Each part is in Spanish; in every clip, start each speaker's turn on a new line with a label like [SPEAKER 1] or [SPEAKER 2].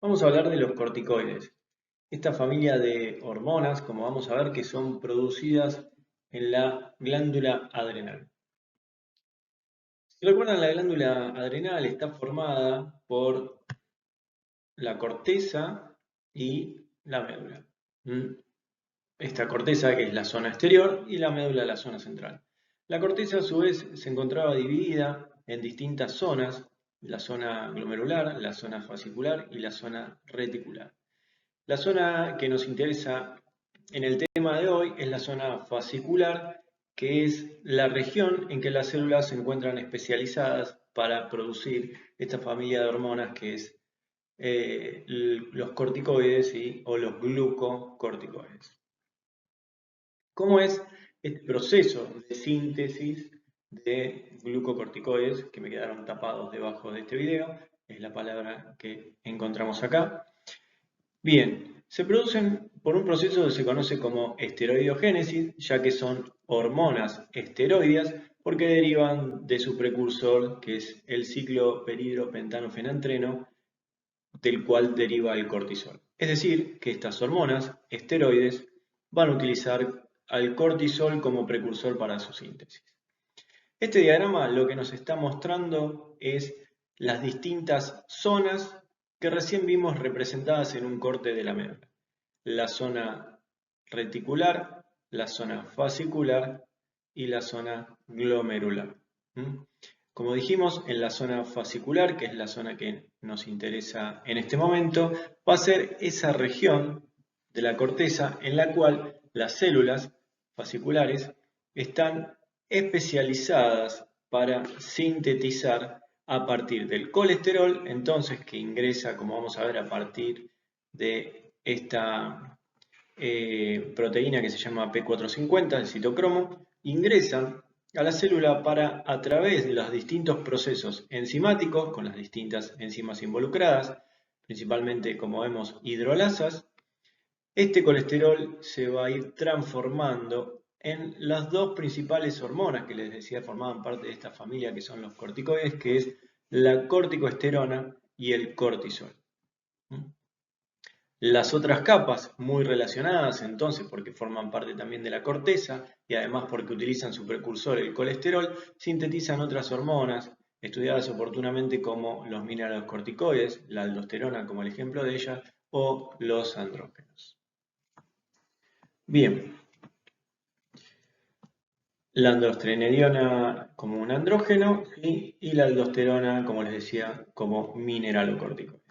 [SPEAKER 1] Vamos a hablar de los corticoides. Esta familia de hormonas, como vamos a ver, que son producidas en la glándula adrenal. Si recuerdan, la glándula adrenal está formada por la corteza y la médula. ¿Mm? Esta corteza que es la zona exterior y la médula la zona central. La corteza a su vez se encontraba dividida en distintas zonas, la zona glomerular, la zona fascicular y la zona reticular. La zona que nos interesa en el tema de hoy es la zona fascicular, que es la región en que las células se encuentran especializadas para producir esta familia de hormonas que es los corticoides o los glucocorticoides. ¿Cómo es este proceso de síntesis de glucocorticoides que me quedaron tapados debajo de este video? Es la palabra que encontramos acá. Bien, se producen por un proceso que se conoce como esteroidogénesis, ya que son hormonas esteroideas porque derivan de su precursor, que es el ciclo peridropentanofenantreno, del cual deriva el cortisol. Es decir, que estas hormonas esteroides van a utilizar al cortisol como precursor para su síntesis. Este diagrama lo que nos está mostrando es las distintas zonas que recién vimos representadas en un corte de la médula. La zona reticular, la zona fascicular y la zona glomerular. Como dijimos, en la zona fascicular, que es la zona que nos interesa en este momento, va a ser esa región de la corteza en la cual las células fasciculares están especializadas para sintetizar a partir del colesterol, entonces que ingresa, como vamos a ver, a partir de esta proteína que se llama P450, el citocromo, ingresan a la célula para, a través de los distintos procesos enzimáticos, con las distintas enzimas involucradas, principalmente, como vemos, hidrolasas, este colesterol se va a ir transformando en las dos principales hormonas que les decía formaban parte de esta familia, que son los corticoides, que es la corticoesterona y el cortisol. Las otras capas, muy relacionadas entonces porque forman parte también de la corteza y además porque utilizan su precursor el colesterol, sintetizan otras hormonas estudiadas oportunamente como los mineralocorticoides, la aldosterona como el ejemplo de ella, o los andrógenos. Bien, la androstenediona como un andrógeno y la aldosterona, como les decía, como mineralocorticoide.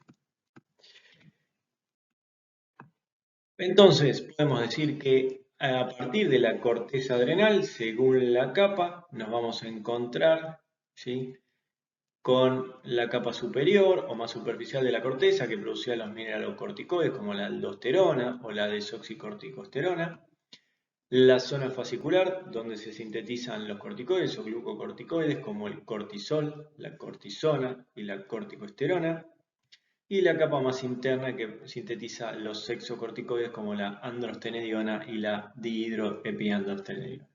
[SPEAKER 1] Entonces, podemos decir que a partir de la corteza adrenal, según la capa, nos vamos a encontrar, ¿sí?, con la capa superior o más superficial de la corteza que producía los mineralocorticoides como la aldosterona o la desoxicorticosterona, la zona fascicular donde se sintetizan los corticoides o glucocorticoides como el cortisol, la cortisona y la corticosterona, y la capa más interna que sintetiza los sexocorticoides como la androstenediona y la dihidroepiandrostenediona.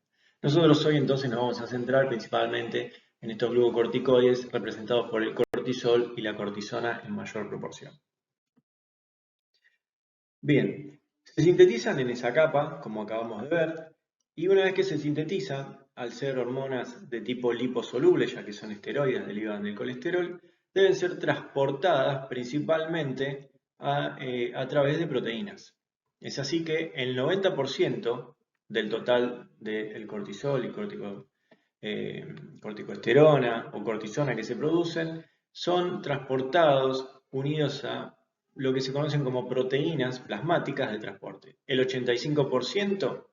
[SPEAKER 1] Nosotros hoy entonces nos vamos a centrar principalmente en estos glucocorticoides representados por el cortisol y la cortisona en mayor proporción. Bien, se sintetizan en esa capa, como acabamos de ver, y una vez que se sintetizan, al ser hormonas de tipo liposoluble, ya que son esteroides, derivan del colesterol, deben ser transportadas principalmente a través de proteínas. Es así que el 90% del total del cortisol y corticoesterona o cortisona que se producen son transportados unidos a lo que se conocen como proteínas plasmáticas de transporte. El 85%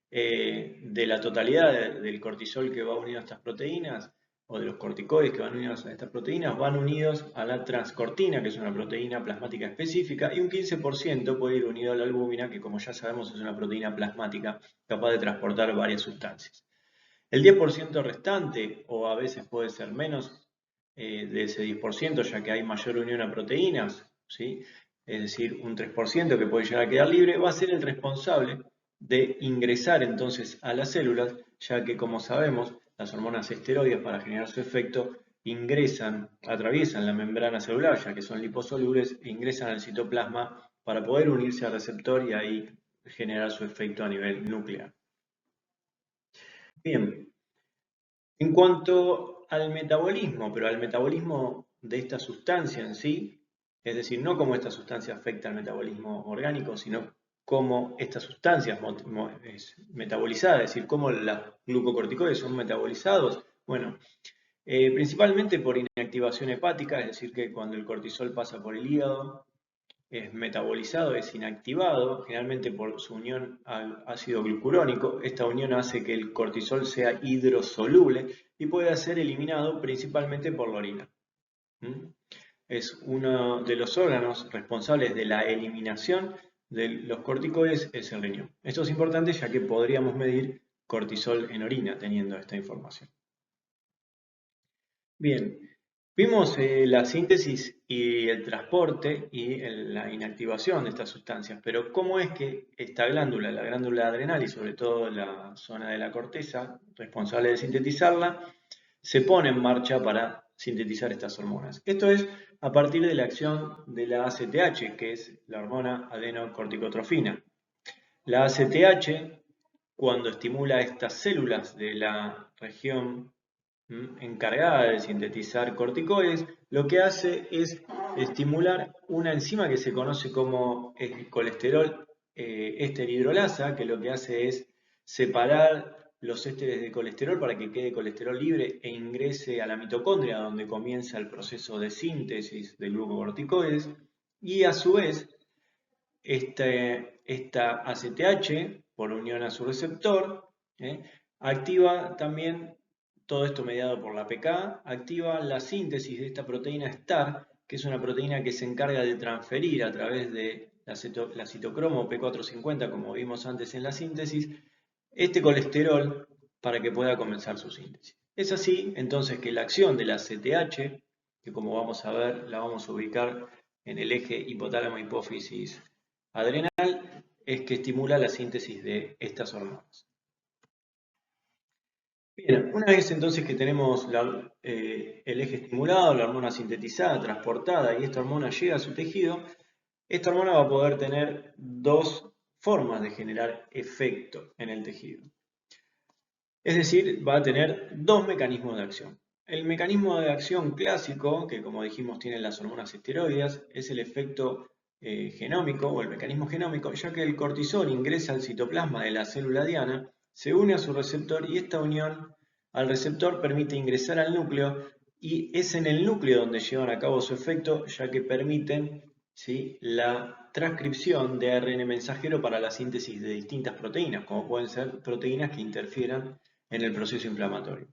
[SPEAKER 1] de la totalidad del cortisol que va unido a estas proteínas, o de los corticoides que van unidos a estas proteínas, van unidos a la transcortina, que es una proteína plasmática específica, y un 15% puede ir unido a la albúmina, que como ya sabemos es una proteína plasmática capaz de transportar varias sustancias. El 10% restante, o a veces puede ser menos de ese 10%, ya que hay mayor unión a proteínas, ¿sí?, es decir, un 3% que puede llegar a quedar libre, va a ser el responsable de ingresar entonces a las células, ya que como sabemos, las hormonas esteroides para generar su efecto atraviesan la membrana celular, ya que son liposolubles, e ingresan al citoplasma para poder unirse al receptor y ahí generar su efecto a nivel nuclear. Bien, en cuanto al metabolismo, pero al metabolismo de esta sustancia en sí, es decir, no cómo esta sustancia afecta al metabolismo orgánico, sino cómo esta sustancia es metabolizada, es decir, cómo los glucocorticoides son metabolizados. Bueno, principalmente por inactivación hepática, es decir, que cuando el cortisol pasa por el hígado, es metabolizado, es inactivado, generalmente por su unión al ácido glucurónico. Esta unión hace que el cortisol sea hidrosoluble y pueda ser eliminado principalmente por la orina. Es uno de los órganos responsables de la eliminación de los corticoides, es el riñón. Esto es importante ya que podríamos medir cortisol en orina teniendo esta información. Bien, vimos la síntesis y el transporte y la inactivación de estas sustancias, pero ¿cómo es que esta glándula, la glándula adrenal y sobre todo la zona de la corteza responsable de sintetizarla, se pone en marcha para sintetizar estas hormonas? Esto es a partir de la acción de la ACTH, que es la hormona adenocorticotrofina. La ACTH, cuando estimula estas células de la región encargada de sintetizar corticoides, lo que hace es estimular una enzima que se conoce como colesterol éster que lo que hace es separar los ésteres de colesterol para que quede colesterol libre e ingrese a la mitocondria, donde comienza el proceso de síntesis de glucocorticoides, y a su vez esta ACTH, por unión a su receptor, activa también, todo esto mediado por la PK, activa la síntesis de esta proteína STAR, que es una proteína que se encarga de transferir a través de la citocromo P450, como vimos antes en la síntesis, este colesterol para que pueda comenzar su síntesis. Es así entonces que la acción de la ACTH, que como vamos a ver la vamos a ubicar en el eje hipotálamo-hipófisis adrenal, es que estimula la síntesis de estas hormonas. Bien, una vez entonces que tenemos el eje estimulado, la hormona sintetizada, transportada y esta hormona llega a su tejido, esta hormona va a poder tener dos formas de generar efecto en el tejido. Es decir, va a tener dos mecanismos de acción. El mecanismo de acción clásico, que como dijimos tienen las hormonas esteroides, es el efecto genómico o el mecanismo genómico, ya que el cortisol ingresa al citoplasma de la célula diana, se une a su receptor y esta unión al receptor permite ingresar al núcleo y es en el núcleo donde llevan a cabo su efecto, ya que permiten la transcripción de ARN mensajero para la síntesis de distintas proteínas, como pueden ser proteínas que interfieran en el proceso inflamatorio.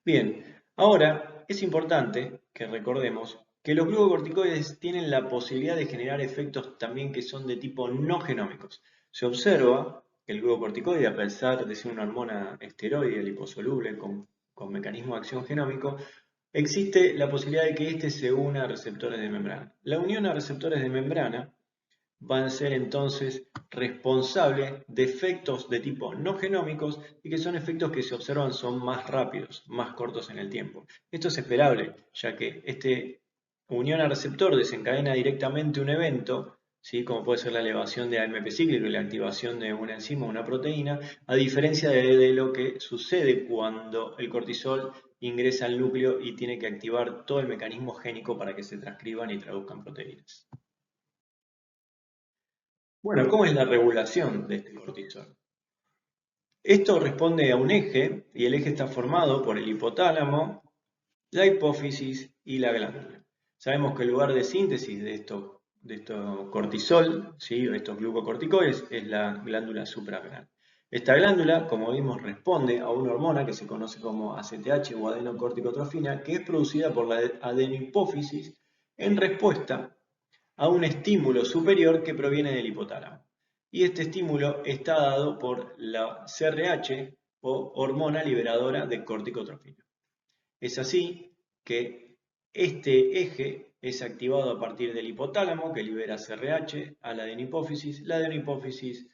[SPEAKER 1] Bien, ahora es importante que recordemos que los glucocorticoides tienen la posibilidad de generar efectos también que son de tipo no genómicos. Se observa que el glucocorticoide, a pesar de ser una hormona esteroide liposoluble con mecanismo de acción genómico, existe la posibilidad de que éste se una a receptores de membrana. La unión a receptores de membrana van a ser entonces responsables de efectos de tipo no genómicos y que son efectos que se observan son más rápidos, más cortos en el tiempo. Esto es esperable, ya que esta unión a receptor desencadena directamente un evento, ¿sí? Como puede ser la elevación de AMP cíclico y la activación de una enzima o una proteína, a diferencia de lo que sucede cuando el cortisol ingresa al núcleo y tiene que activar todo el mecanismo génico para que se transcriban y traduzcan proteínas. Bueno, ¿cómo es la regulación de este cortisol? Esto responde a un eje y el eje está formado por el hipotálamo, la hipófisis y la glándula. Sabemos que el lugar de síntesis de estos cortisol, ¿sí? O estos glucocorticoides, es la glándula suprarrenal. Esta glándula, como vimos, responde a una hormona que se conoce como ACTH o adenocorticotrofina, que es producida por la adenohipófisis en respuesta a un estímulo superior que proviene del hipotálamo. Y este estímulo está dado por la CRH o hormona liberadora de corticotrofina. Es así que este eje es activado a partir del hipotálamo que libera CRH a la adenohipófisis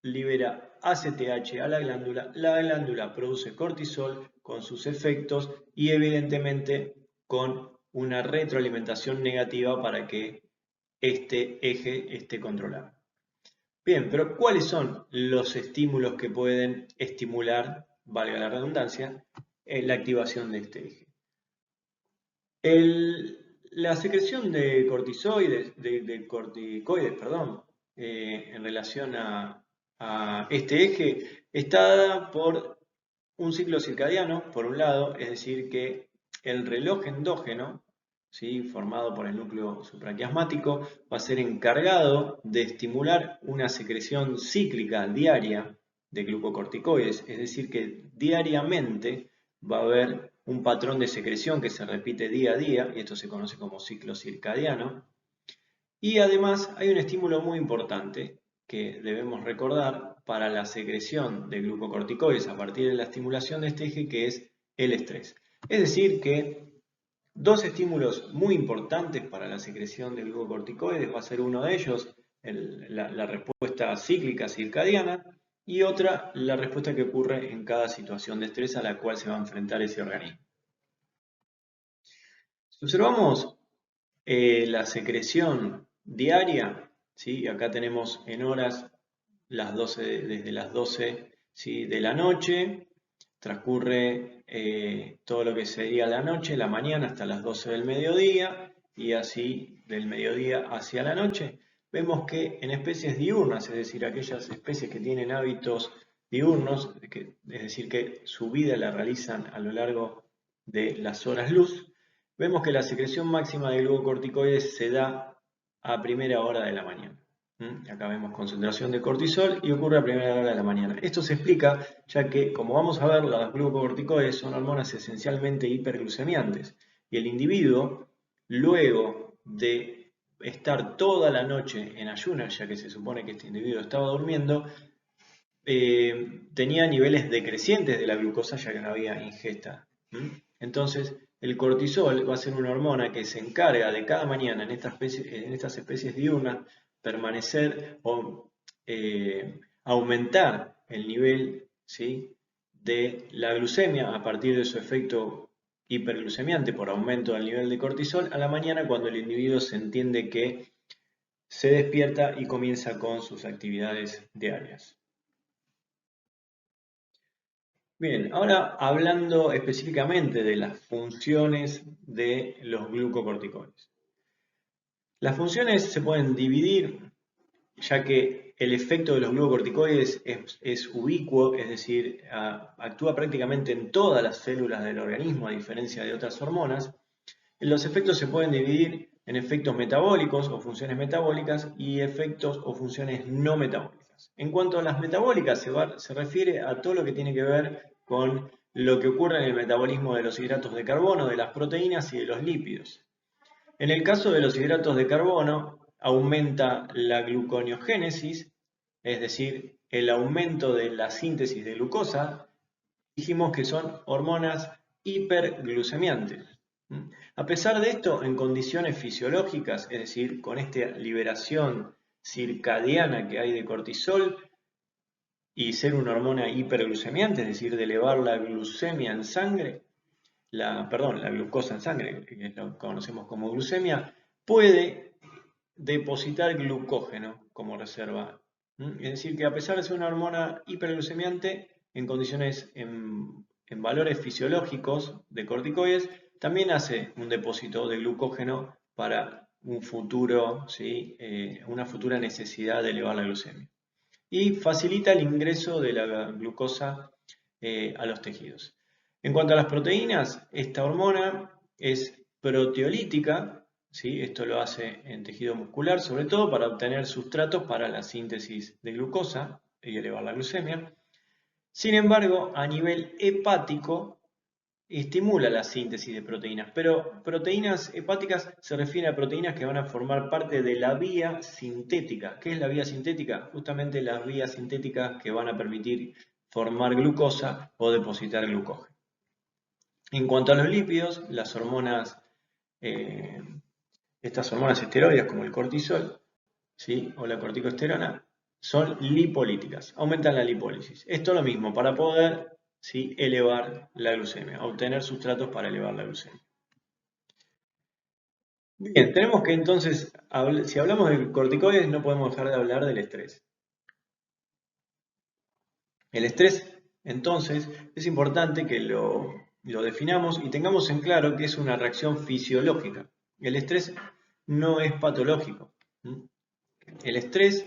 [SPEAKER 1] libera ACTH a la glándula produce cortisol con sus efectos y evidentemente con una retroalimentación negativa para que este eje esté controlado. Bien, pero ¿cuáles son los estímulos que pueden estimular, valga la redundancia, la activación de este eje? La secreción de corticoides, en relación a este eje está dada por un ciclo circadiano, por un lado, es decir, que el reloj endógeno, ¿sí?, formado por el núcleo supraquiasmático, va a ser encargado de estimular una secreción cíclica diaria de glucocorticoides, es decir, que diariamente va a haber un patrón de secreción que se repite día a día, y esto se conoce como ciclo circadiano. Y además hay un estímulo muy importante que debemos recordar para la secreción de glucocorticoides a partir de la estimulación de este eje, que es el estrés. Es decir que dos estímulos muy importantes para la secreción de glucocorticoides va a ser uno de ellos, la respuesta cíclica circadiana, y otra, la respuesta que ocurre en cada situación de estrés a la cual se va a enfrentar ese organismo. Si observamos la secreción diaria, ¿sí?, acá tenemos en horas las 12, desde las 12, ¿sí?, de la noche, transcurre todo lo que sería la noche, la mañana hasta las 12 del mediodía, y así del mediodía hacia la noche. Vemos que en especies diurnas, es decir, aquellas especies que tienen hábitos diurnos, es decir, que su vida la realizan a lo largo de las horas luz, vemos que la secreción máxima de glucocorticoides se da a primera hora de la mañana. Acá vemos concentración de cortisol y ocurre a primera hora de la mañana. Esto se explica ya que, como vamos a ver, las glucocorticoides son hormonas esencialmente hiperglucemiantes y el individuo, luego de estar toda la noche en ayunas, ya que se supone que este individuo estaba durmiendo, tenía niveles decrecientes de la glucosa ya que no había ingesta. Entonces, el cortisol va a ser una hormona que se encarga de cada mañana en estas especies diurnas permanecer o aumentar el nivel, ¿sí?, de la glucemia a partir de su efecto hiperglucemiante por aumento del nivel de cortisol a la mañana, cuando el individuo se entiende que se despierta y comienza con sus actividades diarias. Bien, ahora hablando específicamente de las funciones de los glucocorticoides. Las funciones se pueden dividir, ya que el efecto de los glucocorticoides es ubicuo, es decir, actúa prácticamente en todas las células del organismo, a diferencia de otras hormonas. Los efectos se pueden dividir en efectos metabólicos o funciones metabólicas y efectos o funciones no metabólicas. En cuanto a las metabólicas, se refiere a todo lo que tiene que ver con lo que ocurre en el metabolismo de los hidratos de carbono, de las proteínas y de los lípidos. En el caso de los hidratos de carbono, aumenta la gluconeogénesis, es decir, el aumento de la síntesis de glucosa. Dijimos que son hormonas hiperglucemiantes. A pesar de esto, en condiciones fisiológicas, es decir, con esta liberación circadiana que hay de cortisol y ser una hormona hiperglucemiante, es decir, de elevar la glucemia en sangre, la glucosa en sangre, que lo conocemos como glucemia, puede depositar glucógeno como reserva. Es decir, que a pesar de ser una hormona hiperglucemiante, en condiciones, en valores fisiológicos de corticoides, también hace un depósito de glucógeno para un futuro, ¿sí?, una futura necesidad de elevar la glucemia. Y facilita el ingreso de la glucosa a los tejidos. En cuanto a las proteínas, esta hormona es proteolítica, ¿sí? Esto lo hace en tejido muscular, sobre todo para obtener sustratos para la síntesis de glucosa y elevar la glucemia. Sin embargo, a nivel hepático, estimula la síntesis de proteínas, pero proteínas hepáticas se refiere a proteínas que van a formar parte de la vía sintética. ¿Qué es la vía sintética? Justamente las vías sintéticas que van a permitir formar glucosa o depositar glucógeno. En cuanto a los lípidos, las hormonas, estas hormonas esteroides como el cortisol, ¿sí?, o la corticosterona, son lipolíticas, aumentan la lipólisis. Esto es lo mismo, para poder ¿sí? Elevar la glucemia, obtener sustratos para elevar la glucemia. Bien, tenemos que entonces, si hablamos de corticoides, no podemos dejar de hablar del estrés. El estrés, entonces, es importante que lo definamos y tengamos en claro que es una reacción fisiológica. El estrés no es patológico. El estrés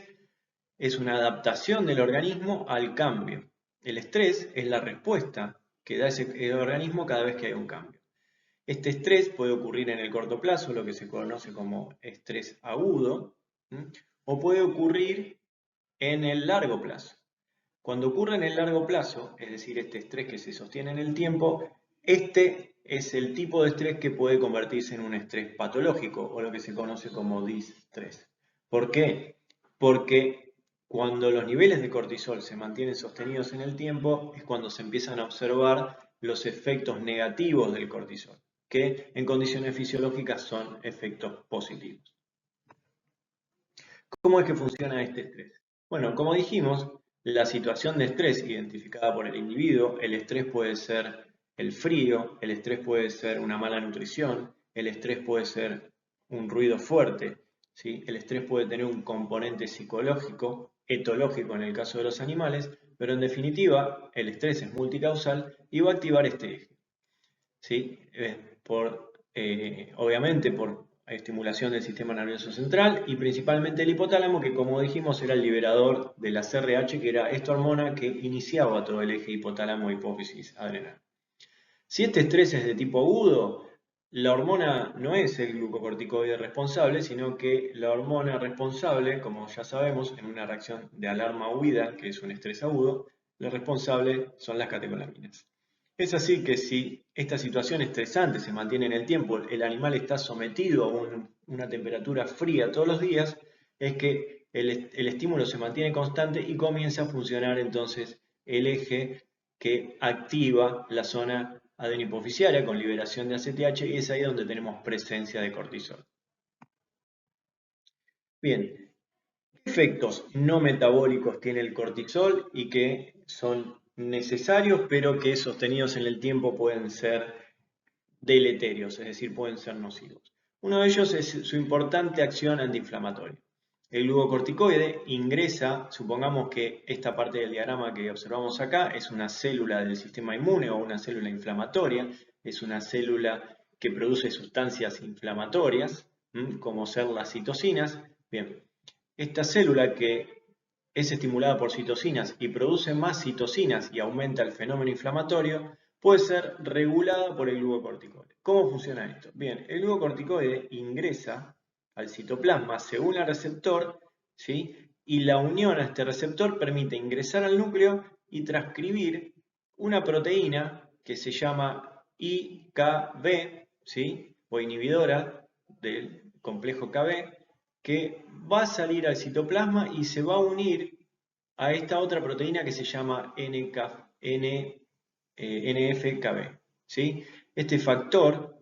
[SPEAKER 1] es una adaptación del organismo al cambio. El estrés es la respuesta que da el organismo cada vez que hay un cambio. Este estrés puede ocurrir en el corto plazo, lo que se conoce como estrés agudo, o puede ocurrir en el largo plazo. Cuando ocurre en el largo plazo, es decir, este estrés que se sostiene en el tiempo, este es el tipo de estrés que puede convertirse en un estrés patológico o lo que se conoce como distrés. ¿Por qué? Porque cuando los niveles de cortisol se mantienen sostenidos en el tiempo es cuando se empiezan a observar los efectos negativos del cortisol, que en condiciones fisiológicas son efectos positivos. ¿Cómo es que funciona este estrés? Bueno, como dijimos, la situación de estrés identificada por el individuo, el estrés puede ser el frío, el estrés puede ser una mala nutrición, el estrés puede ser un ruido fuerte, ¿sí? El estrés puede tener un componente psicológico, etológico en el caso de los animales, pero en definitiva el estrés es multicausal y va a activar este eje. ¿Sí? Obviamente por estimulación del sistema nervioso central y principalmente el hipotálamo, que como dijimos era el liberador de la CRH, que era esta hormona que iniciaba todo el eje hipotálamo-hipófisis-adrenal. Si este estrés es de tipo agudo, la hormona no es el glucocorticoide responsable, sino que la hormona responsable, como ya sabemos, en una reacción de alarma-huida, que es un estrés agudo, la responsable son las catecolaminas. Es así que si esta situación estresante se mantiene en el tiempo, el animal está sometido a una temperatura fría todos los días, es que el estímulo se mantiene constante y comienza a funcionar entonces el eje que activa la zona adenohipoficiaria con liberación de ACTH y es ahí donde tenemos presencia de cortisol. Bien, ¿qué efectos no metabólicos tiene el cortisol y que son necesarios pero que sostenidos en el tiempo pueden ser deleterios, es decir, pueden ser nocivos? Uno de ellos es su importante acción antiinflamatoria. El glucocorticoide ingresa, supongamos que esta parte del diagrama que observamos acá es una célula del sistema inmune o una célula inflamatoria, es una célula que produce sustancias inflamatorias, como ser las citocinas. Bien, esta célula que es estimulada por citocinas y produce más citocinas y aumenta el fenómeno inflamatorio, puede ser regulada por el glucocorticoide. ¿Cómo funciona esto? Bien, el glucocorticoide ingresa al citoplasma según el receptor, ¿sí? Y la unión a este receptor permite ingresar al núcleo y transcribir una proteína que se llama IKB, ¿sí? O inhibidora del complejo KB, que va a salir al citoplasma y se va a unir a esta otra proteína que se llama NF-κB. ¿Sí? Este factor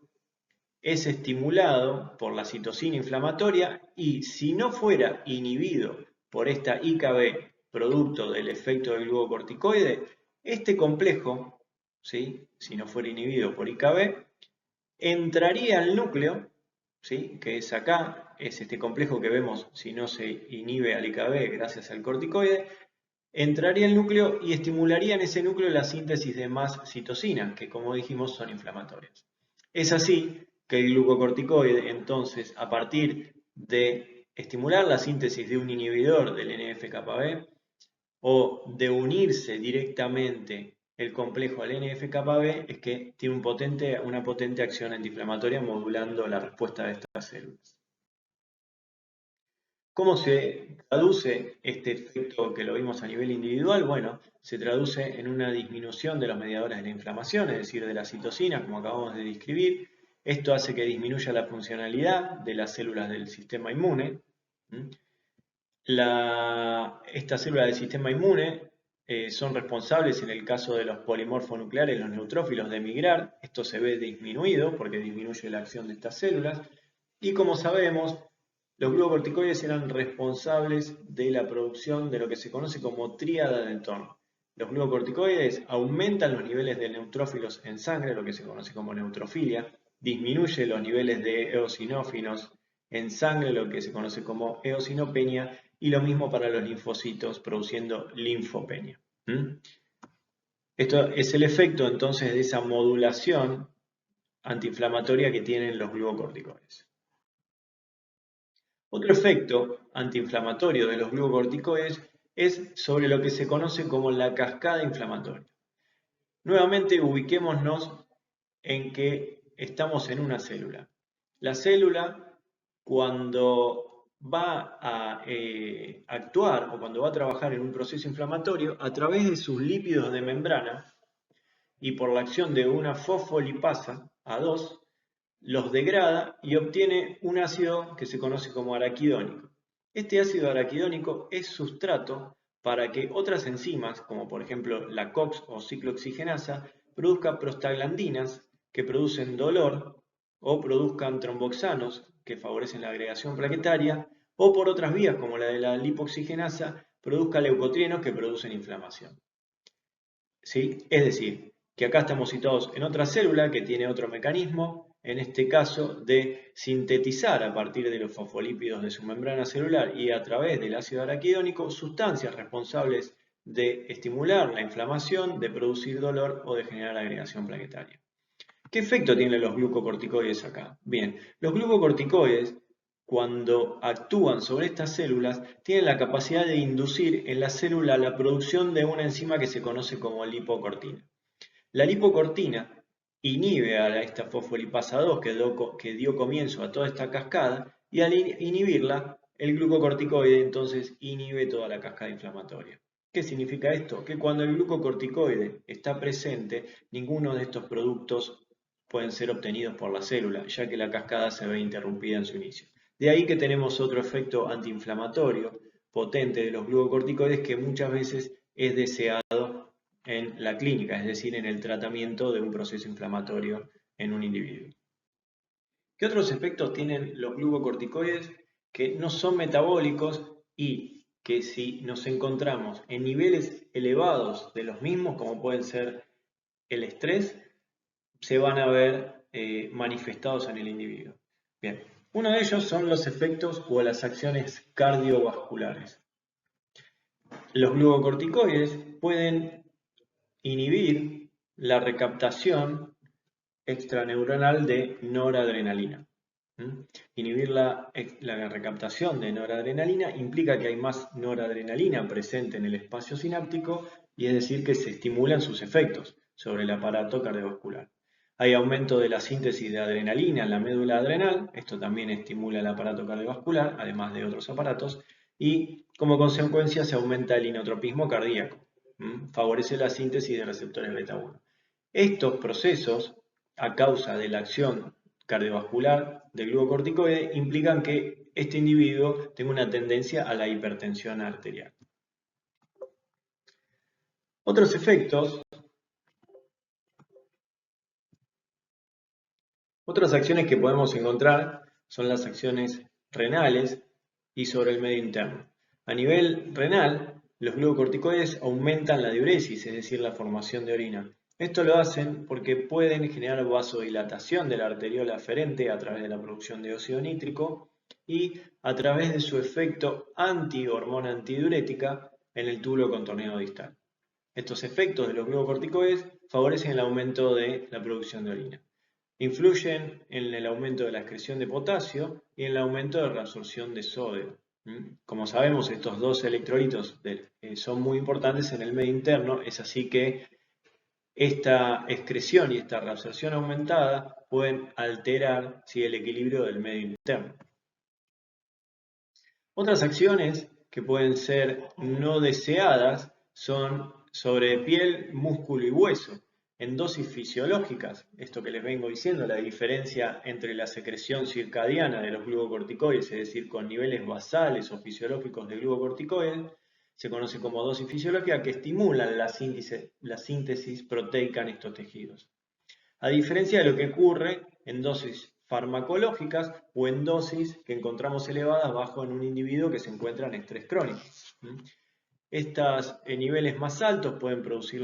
[SPEAKER 1] es estimulado por la citocina inflamatoria y si no fuera inhibido por esta IKB, producto del efecto del glucocorticoide, este complejo, ¿sí? Si no fuera inhibido por IKB, entraría al núcleo, ¿sí? Que es acá, es este complejo que vemos si no se inhibe al IKB gracias al corticoide, entraría al núcleo y estimularía en ese núcleo la síntesis de más citocinas, que como dijimos son inflamatorias. Es así que el glucocorticoide, entonces, a partir de estimular la síntesis de un inhibidor del NF-κB o de unirse directamente el complejo al NF-κB, es que tiene una potente acción antiinflamatoria modulando la respuesta de estas células. ¿Cómo se traduce este efecto que lo vimos a nivel individual? Bueno, se traduce en una disminución de los mediadores de la inflamación, es decir, de las citocinas, como acabamos de describir. Esto hace que disminuya la funcionalidad de las células del sistema inmune. Estas células del sistema inmune son responsables en el caso de los polimorfonucleares, los neutrófilos, de migrar. Esto se ve disminuido porque disminuye la acción de estas células. Y como sabemos, los glucocorticoides eran responsables de la producción de lo que se conoce como tríada de entorno. Los glucocorticoides aumentan los niveles de neutrófilos en sangre, lo que se conoce como neutrofilia, disminuye los niveles de eosinófilos en sangre, lo que se conoce como eosinopenia, y lo mismo para los linfocitos, produciendo linfopenia. Esto es el efecto entonces de esa modulación antiinflamatoria que tienen los glucocorticoides. Otro efecto antiinflamatorio de los glucocorticoides es sobre lo que se conoce como la cascada inflamatoria. Nuevamente ubiquémonos en que estamos en una célula. La célula, cuando va a actuar o cuando va a trabajar en un proceso inflamatorio, a través de sus lípidos de membrana y por la acción de una fosfolipasa A2, los degrada y obtiene un ácido que se conoce como araquidónico. Este ácido araquidónico es sustrato para que otras enzimas, como por ejemplo la COX o ciclooxigenasa, produzcan prostaglandinas que producen dolor o produzcan tromboxanos que favorecen la agregación plaquetaria, o por otras vías como la de la lipoxigenasa, produzca leucotrienos que producen inflamación. ¿Sí? Es decir, que acá estamos situados en otra célula que tiene otro mecanismo, en este caso de sintetizar a partir de los fosfolípidos de su membrana celular y a través del ácido araquidónico sustancias responsables de estimular la inflamación, de producir dolor o de generar agregación plaquetaria. ¿Qué efecto tienen los glucocorticoides acá? Bien, los glucocorticoides, cuando actúan sobre estas células, tienen la capacidad de inducir en la célula la producción de una enzima que se conoce como lipocortina. La lipocortina inhibe a esta fosfolipasa 2 que dio comienzo a toda esta cascada, y al inhibirla, el glucocorticoide entonces inhibe toda la cascada inflamatoria. ¿Qué significa esto? Que cuando el glucocorticoide está presente, ninguno de estos productos pueden ser obtenidos por la célula, ya que la cascada se ve interrumpida en su inicio. De ahí que tenemos otro efecto antiinflamatorio potente de los glucocorticoides que muchas veces es deseado en la clínica, es decir, en el tratamiento de un proceso inflamatorio en un individuo. ¿Qué otros efectos tienen los glucocorticoides que no son metabólicos y que si nos encontramos en niveles elevados de los mismos, como pueden ser el estrés, se van a ver manifestados en el individuo? Bien, uno de ellos son los efectos o las acciones cardiovasculares. Los glucocorticoides pueden inhibir la recaptación extraneuronal de noradrenalina. Inhibir la recaptación de noradrenalina implica que hay más noradrenalina presente en el espacio sináptico, y es decir que se estimulan sus efectos sobre el aparato cardiovascular. Hay aumento de la síntesis de adrenalina en la médula adrenal, esto también estimula el aparato cardiovascular, además de otros aparatos, y como consecuencia se aumenta el inotropismo cardíaco, favorece la síntesis de receptores beta 1. Estos procesos, a causa de la acción cardiovascular del glucocorticoide, implican que este individuo tenga una tendencia a la hipertensión arterial. Otros efectos, otras acciones que podemos encontrar son las acciones renales y sobre el medio interno. A nivel renal, los glucocorticoides aumentan la diuresis, es decir, la formación de orina. Esto lo hacen porque pueden generar vasodilatación de la arteriola aferente a través de la producción de óxido nítrico y a través de su efecto antihormona antidiurética en el túbulo contorneado distal. Estos efectos de los glucocorticoides favorecen el aumento de la producción de orina. Influyen en el aumento de la excreción de potasio y en el aumento de reabsorción de sodio. Como sabemos, estos dos electrolitos son muy importantes en el medio interno, es así que esta excreción y esta reabsorción aumentada pueden alterar el equilibrio del medio interno. Otras acciones que pueden ser no deseadas son sobre piel, músculo y hueso, en dosis fisiológicas. Esto que les vengo diciendo, la diferencia entre la secreción circadiana de los glucocorticoides, es decir, con niveles basales o fisiológicos de glucocorticoides, se conoce como dosis fisiológica, que estimulan la síntesis proteica en estos tejidos. A diferencia de lo que ocurre en dosis farmacológicas o en dosis que encontramos elevadas bajo en un individuo que se encuentra en estrés crónico. Estos niveles más altos pueden producir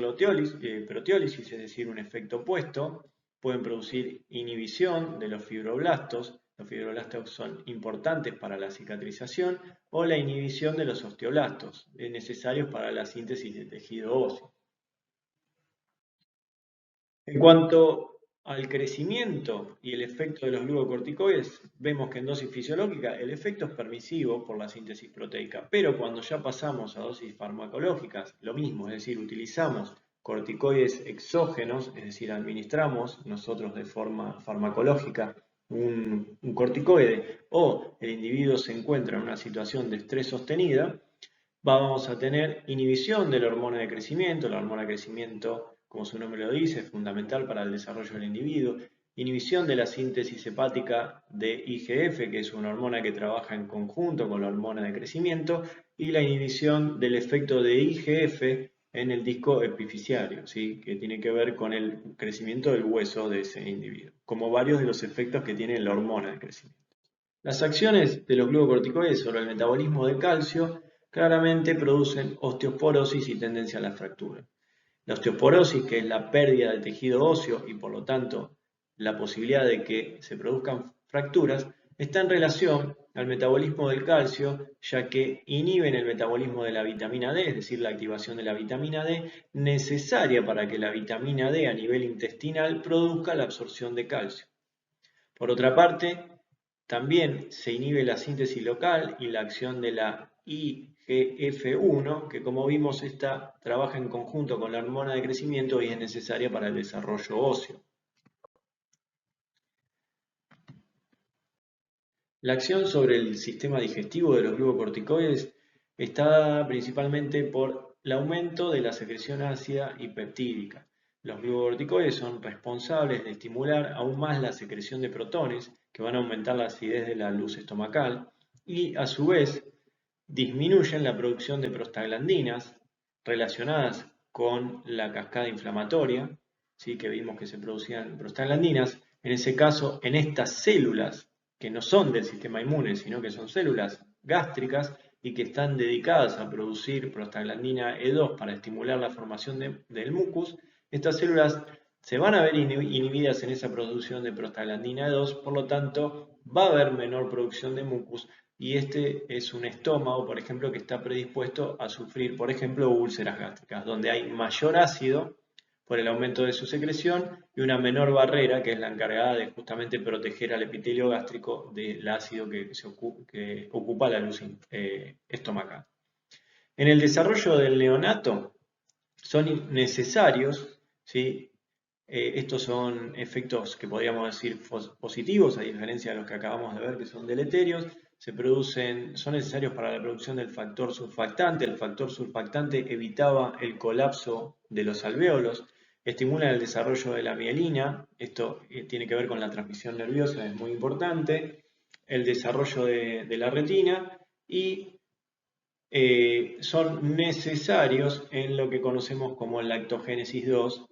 [SPEAKER 1] proteólisis, es decir, un efecto opuesto. Pueden producir inhibición de los fibroblastos. Los fibroblastos son importantes para la cicatrización, o la inhibición de los osteoblastos, necesarios para la síntesis de tejido óseo. En cuanto al crecimiento y el efecto de los glucocorticoides, vemos que en dosis fisiológica el efecto es permisivo por la síntesis proteica, pero cuando ya pasamos a dosis farmacológicas, lo mismo, es decir, utilizamos corticoides exógenos, es decir, administramos nosotros de forma farmacológica un corticoide, o el individuo se encuentra en una situación de estrés sostenida, vamos a tener inhibición de la hormona de crecimiento. La hormona de crecimiento, como su nombre lo dice, es fundamental para el desarrollo del individuo. Inhibición de la síntesis hepática de IGF, que es una hormona que trabaja en conjunto con la hormona de crecimiento, y la inhibición del efecto de IGF en el disco epifisiario, ¿sí? Que tiene que ver con el crecimiento del hueso de ese individuo, como varios de los efectos que tiene la hormona de crecimiento. Las acciones de los glucocorticoides sobre el metabolismo del calcio claramente producen osteoporosis y tendencia a la fractura. La osteoporosis, que es la pérdida de tejido óseo y por lo tanto la posibilidad de que se produzcan fracturas, está en relación al metabolismo del calcio, ya que inhiben el metabolismo de la vitamina D, es decir, la activación de la vitamina D, necesaria para que la vitamina D a nivel intestinal produzca la absorción de calcio. Por otra parte, también se inhibe la síntesis local y la acción de la IGF-1, que como vimos esta trabaja en conjunto con la hormona de crecimiento y es necesaria para el desarrollo óseo. La acción sobre el sistema digestivo de los glucocorticoides está dada principalmente por el aumento de la secreción ácida y peptídica. Los glucocorticoides son responsables de estimular aún más la secreción de protones, que van a aumentar la acidez de la luz estomacal, y a su vez disminuyen la producción de prostaglandinas relacionadas con la cascada inflamatoria, ¿sí? Que vimos que se producían prostaglandinas. En ese caso, en estas células que no son del sistema inmune, sino que son células gástricas y que están dedicadas a producir prostaglandina E2 para estimular la formación del mucus, estas células se van a ver inhibidas en esa producción de prostaglandina E2, por lo tanto va a haber menor producción de mucus y este es un estómago, por ejemplo, que está predispuesto a sufrir, por ejemplo, úlceras gástricas, donde hay mayor ácido por el aumento de su secreción y una menor barrera que es la encargada de justamente proteger al epitelio gástrico del ácido que ocupa la luz estomacal. En el desarrollo del neonato son necesarios, ¿sí? Estos son efectos que podríamos decir positivos, a diferencia de los que acabamos de ver que son deleterios. Son necesarios para la producción del factor surfactante. El factor surfactante evitaba el colapso de los alvéolos, estimula el desarrollo de la mielina. Esto tiene que ver con la transmisión nerviosa, es muy importante. El desarrollo de la retina y son necesarios en lo que conocemos como lactogénesis 2,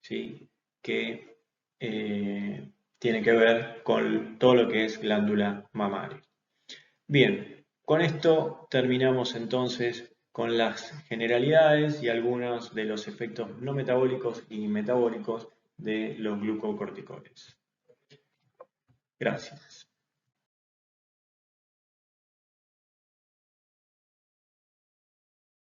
[SPEAKER 1] ¿sí? Que tiene que ver con todo lo que es glándula mamaria. Bien, con esto terminamos entonces con las generalidades y algunos de los efectos no metabólicos y metabólicos de los glucocorticoides. Gracias.